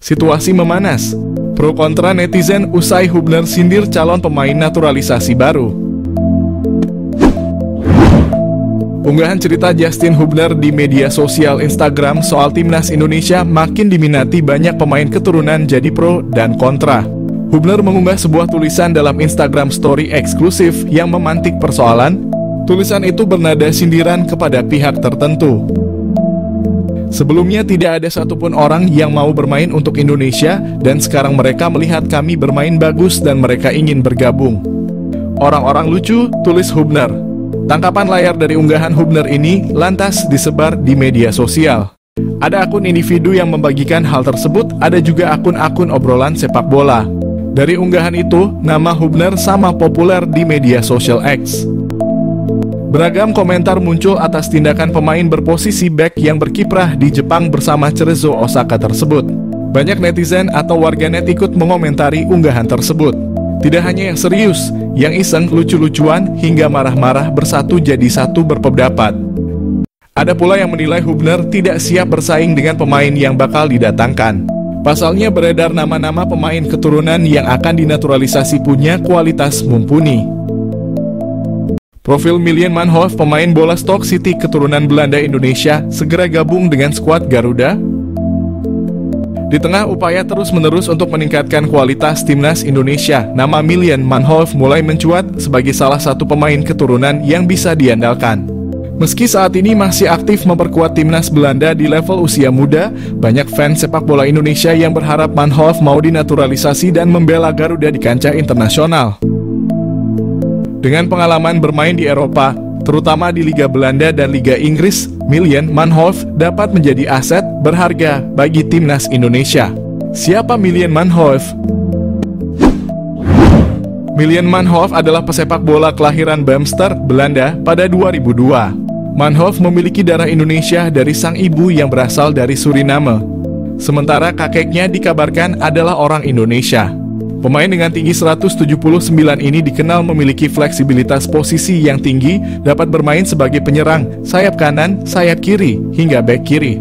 Situasi memanas. Pro kontra netizen usai Hubner sindir calon pemain naturalisasi baru. Unggahan cerita Justin Hubner di media sosial Instagram soal timnas Indonesia makin diminati banyak pemain keturunan jadi pro dan kontra. Hubner mengunggah sebuah tulisan dalam Instagram story eksklusif yang memantik persoalan. Tulisan itu bernada sindiran kepada pihak tertentu. Sebelumnya tidak ada satupun orang yang mau bermain untuk Indonesia dan sekarang mereka melihat kami bermain bagus dan mereka ingin bergabung. Orang-orang lucu, tulis Hubner. Tangkapan layar dari unggahan Hubner ini lantas disebar di media sosial. Ada akun individu yang membagikan hal tersebut, ada juga akun-akun obrolan sepak bola. Dari unggahan itu, nama Hubner sama populer di media sosial X. Beragam komentar muncul atas tindakan pemain berposisi back yang berkiprah di Jepang bersama Cerezo Osaka tersebut. Banyak netizen atau warganet ikut mengomentari unggahan tersebut. Tidak hanya yang serius, yang iseng, lucu-lucuan, hingga marah-marah bersatu jadi satu berpendapat. Ada pula yang menilai Hubner tidak siap bersaing dengan pemain yang bakal didatangkan. Pasalnya beredar nama-nama pemain keturunan yang akan dinaturalisasi punya kualitas mumpuni. Profil Miljan Manhoef, pemain bola Stoke City keturunan Belanda Indonesia, segera gabung dengan skuad Garuda. Di tengah upaya terus-menerus untuk meningkatkan kualitas timnas Indonesia, nama Miljan Manhoef mulai mencuat sebagai salah satu pemain keturunan yang bisa diandalkan. Meski saat ini masih aktif memperkuat timnas Belanda di level usia muda, banyak fans sepak bola Indonesia yang berharap Manhoef mau dinaturalisasi dan membela Garuda di kancah internasional. Dengan pengalaman bermain di Eropa, terutama di Liga Belanda dan Liga Inggris, Miljan Manhoef dapat menjadi aset berharga bagi timnas Indonesia. Siapa Miljan Manhoef? Miljan Manhoef adalah pesepak bola kelahiran Bamster, Belanda pada 2002. Manhoef memiliki darah Indonesia dari sang ibu yang berasal dari Suriname. Sementara kakeknya dikabarkan adalah orang Indonesia. Pemain dengan tinggi 179 ini dikenal memiliki fleksibilitas posisi yang tinggi, dapat bermain sebagai penyerang, sayap kanan, sayap kiri, hingga bek kiri.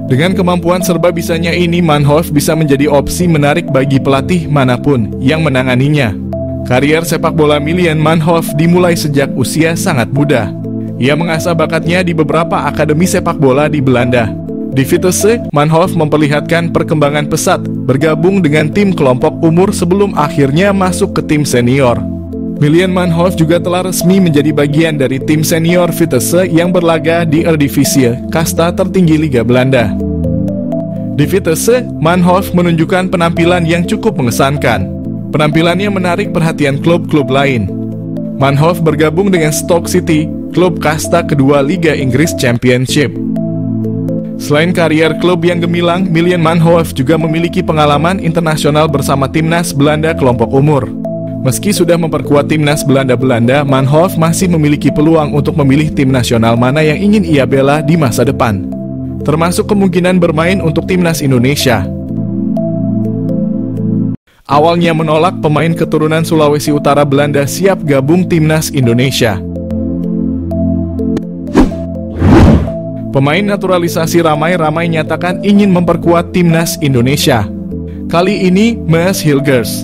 Dengan kemampuan serba-bisanya ini, Manhoef bisa menjadi opsi menarik bagi pelatih manapun yang menanganinya. Karier sepak bola Miljan Manhoef dimulai sejak usia sangat muda. Ia mengasah bakatnya di beberapa akademi sepak bola di Belanda. Di Vitesse, Manhoef memperlihatkan perkembangan pesat, bergabung dengan tim kelompok umur sebelum akhirnya masuk ke tim senior. Miljan Manhoef juga telah resmi menjadi bagian dari tim senior Vitesse yang berlaga di Eredivisie, kasta tertinggi Liga Belanda. Di Vitesse, Manhoef menunjukkan penampilan yang cukup mengesankan. Penampilannya menarik perhatian klub-klub lain. Manhoef bergabung dengan Stoke City, klub kasta kedua Liga Inggris Championship. Selain karier klub yang gemilang, Miljan Manhoef juga memiliki pengalaman internasional bersama timnas Belanda kelompok umur. Meski sudah memperkuat timnas Belanda, Manhoef masih memiliki peluang untuk memilih tim nasional mana yang ingin ia bela di masa depan. Termasuk kemungkinan bermain untuk timnas Indonesia. Awalnya menolak, pemain keturunan Sulawesi Utara Belanda siap gabung timnas Indonesia. Pemain naturalisasi ramai-ramai nyatakan ingin memperkuat timnas Indonesia. Kali ini, Maes Hilgers.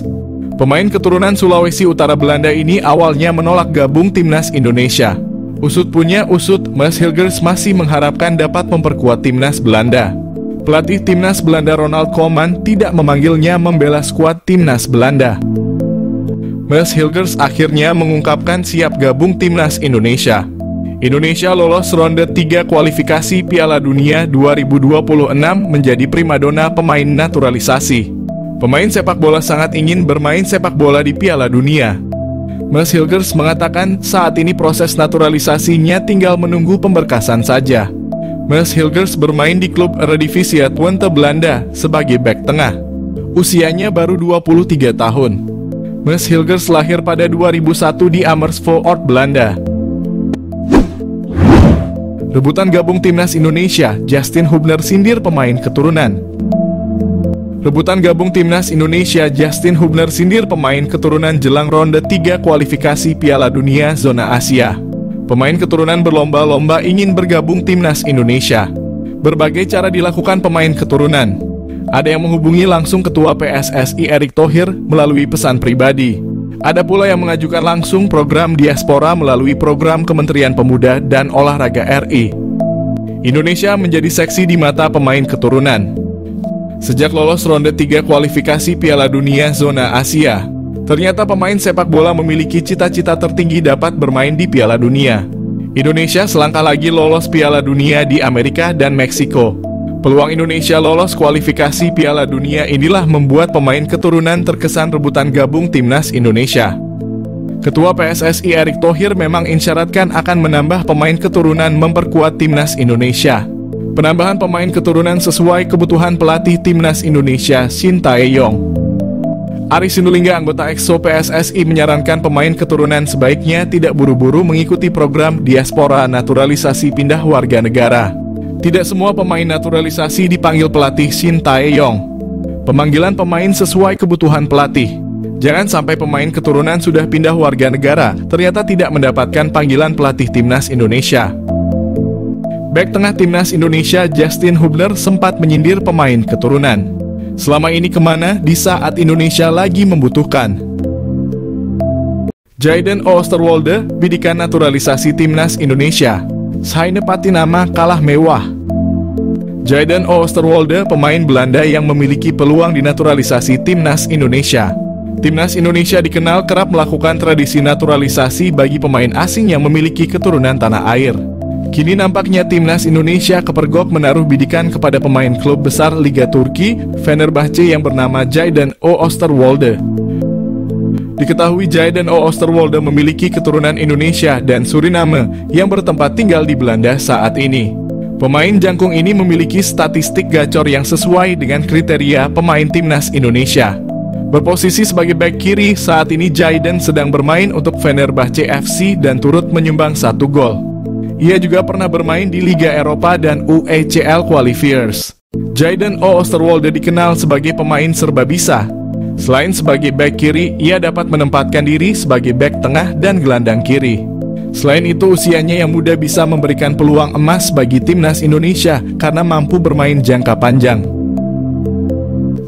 Pemain keturunan Sulawesi Utara Belanda ini awalnya menolak gabung timnas Indonesia. Usut punya usut, Maes Hilgers masih mengharapkan dapat memperkuat timnas Belanda. Pelatih timnas Belanda Ronald Koeman tidak memanggilnya membela skuad timnas Belanda. Maes Hilgers akhirnya mengungkapkan siap gabung timnas Indonesia. Indonesia lolos ronde 3 kualifikasi Piala Dunia 2026 menjadi primadona pemain naturalisasi. Pemain sepak bola sangat ingin bermain sepak bola di Piala Dunia. Maes Hilgers mengatakan saat ini proses naturalisasinya tinggal menunggu pemberkasan saja. Maes Hilgers bermain di klub Eredivisie Twente Belanda sebagai bek tengah. Usianya baru 23 tahun. Maes Hilgers lahir pada 2001 di Amersfoort, Belanda. Rebutan gabung timnas Indonesia, Justin Hubner sindir pemain keturunan. Rebutan gabung timnas Indonesia, Justin Hubner sindir pemain keturunan jelang ronde 3 kualifikasi Piala Dunia zona Asia. Pemain keturunan berlomba-lomba ingin bergabung timnas Indonesia. Berbagai cara dilakukan pemain keturunan. Ada yang menghubungi langsung Ketua PSSI Erick Thohir melalui pesan pribadi. Ada pula yang mengajukan langsung program diaspora melalui program Kementerian Pemuda dan Olahraga RI. Indonesia menjadi seksi di mata pemain keturunan. Sejak lolos ronde 3 kualifikasi Piala Dunia zona Asia, ternyata pemain sepak bola memiliki cita-cita tertinggi dapat bermain di Piala Dunia. Indonesia selangkah lagi lolos Piala Dunia di Amerika dan Meksiko. Peluang Indonesia lolos kualifikasi Piala Dunia inilah membuat pemain keturunan terkesan rebutan gabung timnas Indonesia. Ketua PSSI Erick Thohir memang isyaratkan akan menambah pemain keturunan memperkuat timnas Indonesia. Penambahan pemain keturunan sesuai kebutuhan pelatih timnas Indonesia Shin Tae-yong. Aris Sinulinga, anggota EXO PSSI, menyarankan pemain keturunan sebaiknya tidak buru-buru mengikuti program diaspora naturalisasi pindah warga negara. Tidak semua pemain naturalisasi dipanggil pelatih Shin Tae-yong. Pemanggilan pemain sesuai kebutuhan pelatih. Jangan sampai pemain keturunan sudah pindah warga negara, ternyata tidak mendapatkan panggilan pelatih timnas Indonesia. Bek tengah timnas Indonesia Justin Hubner sempat menyindir pemain keturunan. Selama ini kemana di saat Indonesia lagi membutuhkan? Jayden Oosterwolde, bidikan naturalisasi timnas Indonesia. Saine Patinama kalah mewah. Jayden Oosterwolde, pemain Belanda yang memiliki peluang dinaturalisasi timnas Indonesia. Timnas Indonesia dikenal kerap melakukan tradisi naturalisasi bagi pemain asing yang memiliki keturunan tanah air. Kini nampaknya timnas Indonesia kepergok menaruh bidikan kepada pemain klub besar Liga Turki, Fenerbahce, yang bernama Jayden Oosterwolde. Diketahui Jayden Oosterwolde memiliki keturunan Indonesia dan Suriname yang bertempat tinggal di Belanda saat ini. Pemain jangkung ini memiliki statistik gacor yang sesuai dengan kriteria pemain timnas Indonesia. Berposisi sebagai bek kiri, saat ini Jayden sedang bermain untuk Fenerbahce FC dan turut menyumbang 1 gol. Ia juga pernah bermain di Liga Eropa dan UECL Qualifiers. Jayden Oosterwolde dikenal sebagai pemain serba bisa. Selain sebagai bek kiri, ia dapat menempatkan diri sebagai bek tengah dan gelandang kiri. Selain itu, usianya yang muda bisa memberikan peluang emas bagi timnas Indonesia karena mampu bermain jangka panjang.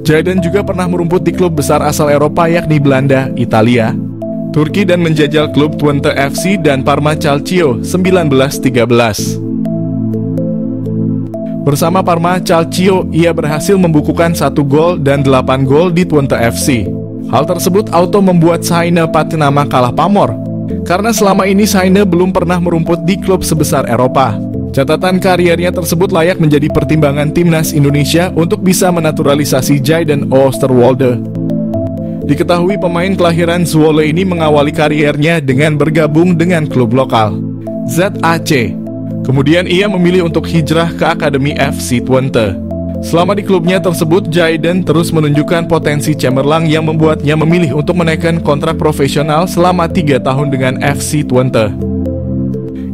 Jayden juga pernah merumput di klub besar asal Eropa yakni Belanda, Italia, Turki, dan menjajal klub Twente FC dan Parma Calcio 1913. Bersama Parma Calcio, ia berhasil membukukan 1 gol dan 8 gol di Twente FC. Hal tersebut auto membuat Saine Patinama kalah pamor, karena selama ini Saine belum pernah merumput di klub sebesar Eropa. Catatan kariernya tersebut layak menjadi pertimbangan timnas Indonesia untuk bisa menaturalisasi Jayden Oosterwolde. Diketahui pemain kelahiran Zwolle ini mengawali kariernya dengan bergabung dengan klub lokal, ZAC. Kemudian ia memilih untuk hijrah ke Akademi FC Twente. Selama di klubnya tersebut, Jayden terus menunjukkan potensi cemerlang yang membuatnya memilih untuk menaikkan kontrak profesional selama 3 tahun dengan FC Twente.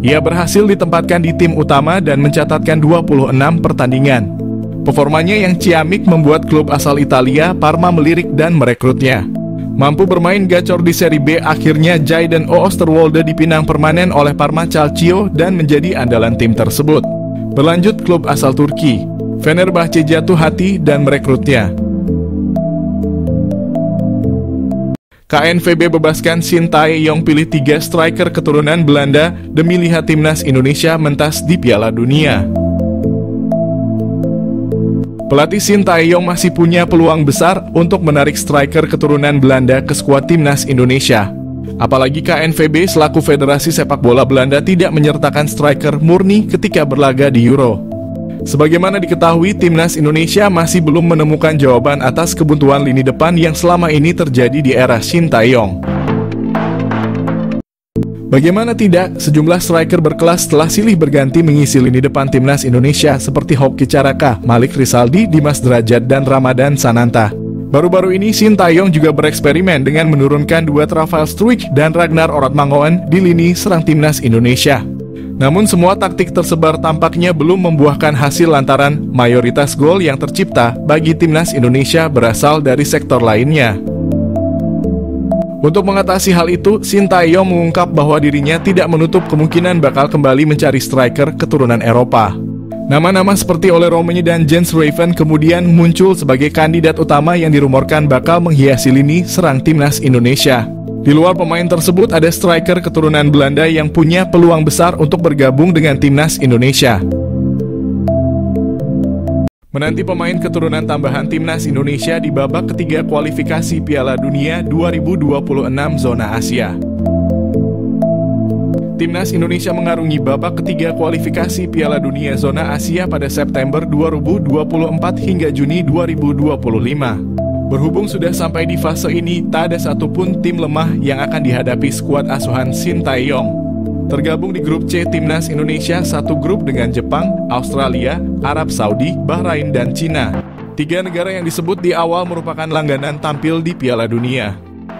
Ia berhasil ditempatkan di tim utama dan mencatatkan 26 pertandingan. Performanya yang ciamik membuat klub asal Italia, Parma, melirik dan merekrutnya. Mampu bermain gacor di Serie B, akhirnya Jayden Oosterwolde dipinang permanen oleh Parma Calcio dan menjadi andalan tim tersebut. Berlanjut, klub asal Turki, Fenerbahce, jatuh hati dan merekrutnya. KNVB bebaskan Shin Tae-yong, pilih 3 striker keturunan Belanda demi lihat timnas Indonesia mentas di Piala Dunia. Pelatih Shin Tae-yong masih punya peluang besar untuk menarik striker keturunan Belanda ke skuad timnas Indonesia. Apalagi KNVB selaku Federasi Sepak Bola Belanda tidak menyertakan striker murni ketika berlaga di Euro. Sebagaimana diketahui, timnas Indonesia masih belum menemukan jawaban atas kebuntuan lini depan yang selama ini terjadi di era Shin Tae-yong. Bagaimana tidak, sejumlah striker berkelas telah silih berganti mengisi lini depan timnas Indonesia seperti Hoki Caraka, Malik Rizaldi, Dimas Derajat, dan Ramadan Sananta. Baru-baru ini Shin Tae-yong juga bereksperimen dengan menurunkan duet Rafael Struijk dan Ragnar Oratmangoen di lini serang timnas Indonesia. Namun semua taktik tersebar tampaknya belum membuahkan hasil lantaran mayoritas gol yang tercipta bagi timnas Indonesia berasal dari sektor lainnya. Untuk mengatasi hal itu, Shin Tae-yong mengungkap bahwa dirinya tidak menutup kemungkinan bakal kembali mencari striker keturunan Eropa. Nama-nama seperti Ole Romagnoli dan Jens Raven kemudian muncul sebagai kandidat utama yang dirumorkan bakal menghiasi lini serang timnas Indonesia. Di luar pemain tersebut ada striker keturunan Belanda yang punya peluang besar untuk bergabung dengan timnas Indonesia. Menanti pemain keturunan tambahan timnas Indonesia di babak ketiga kualifikasi Piala Dunia 2026 zona Asia. Timnas Indonesia mengarungi babak ketiga kualifikasi Piala Dunia zona Asia pada September 2024 hingga Juni 2025. Berhubung sudah sampai di fase ini, tak ada satupun tim lemah yang akan dihadapi skuad asuhan Shin Tae-yong. Tergabung di grup C Timnas Indonesia satu grup dengan Jepang, Australia, Arab Saudi, Bahrain, dan Cina. Tiga negara yang disebut di awal merupakan langganan tampil di Piala Dunia.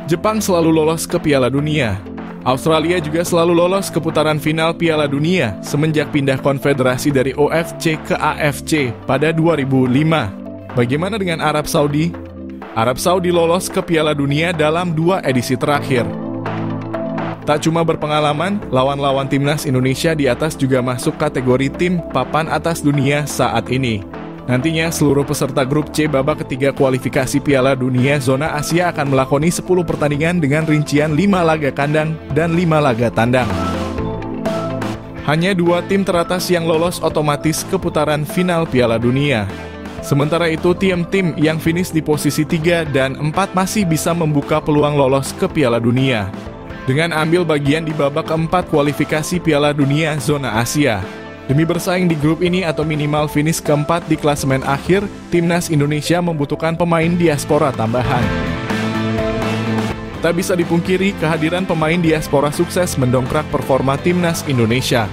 Jepang selalu lolos ke Piala Dunia. Australia juga selalu lolos ke putaran final Piala Dunia semenjak pindah konfederasi dari OFC ke AFC pada 2005. Bagaimana dengan Arab Saudi? Arab Saudi lolos ke Piala Dunia dalam 2 edisi terakhir. Tak cuma berpengalaman, lawan-lawan timnas Indonesia di atas juga masuk kategori tim papan atas dunia saat ini. Nantinya seluruh peserta grup C babak ketiga kualifikasi Piala Dunia zona Asia akan melakoni 10 pertandingan dengan rincian 5 laga kandang dan 5 laga tandang. Hanya 2 tim teratas yang lolos otomatis ke putaran final Piala Dunia. Sementara itu tim-tim yang finish di posisi 3 dan 4 masih bisa membuka peluang lolos ke Piala Dunia dengan ambil bagian di babak keempat kualifikasi Piala Dunia zona Asia. Demi bersaing di grup ini atau minimal finish keempat di klasemen akhir, timnas Indonesia membutuhkan pemain diaspora tambahan. Tak bisa dipungkiri, kehadiran pemain diaspora sukses mendongkrak performa timnas Indonesia.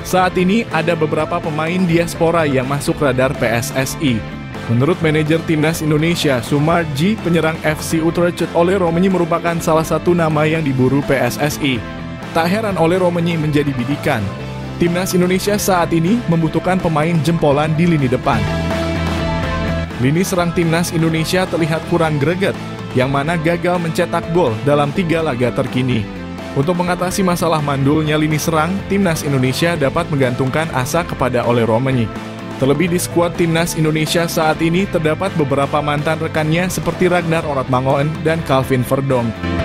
Saat ini ada beberapa pemain diaspora yang masuk radar PSSI. Menurut manajer timnas Indonesia, Sumarji, penyerang FC Utrecht Ole Romagnoli merupakan salah satu nama yang diburu PSSI. Tak heran Ole Romagnoli menjadi bidikan. Timnas Indonesia saat ini membutuhkan pemain jempolan di lini depan. Lini serang timnas Indonesia terlihat kurang greget, yang mana gagal mencetak gol dalam 3 laga terkini. Untuk mengatasi masalah mandulnya lini serang, timnas Indonesia dapat menggantungkan asa kepada Ole Romagnoli. Terlebih di skuad timnas Indonesia saat ini terdapat beberapa mantan rekannya seperti Ragnar Oratmangoen dan Calvin Verdonk.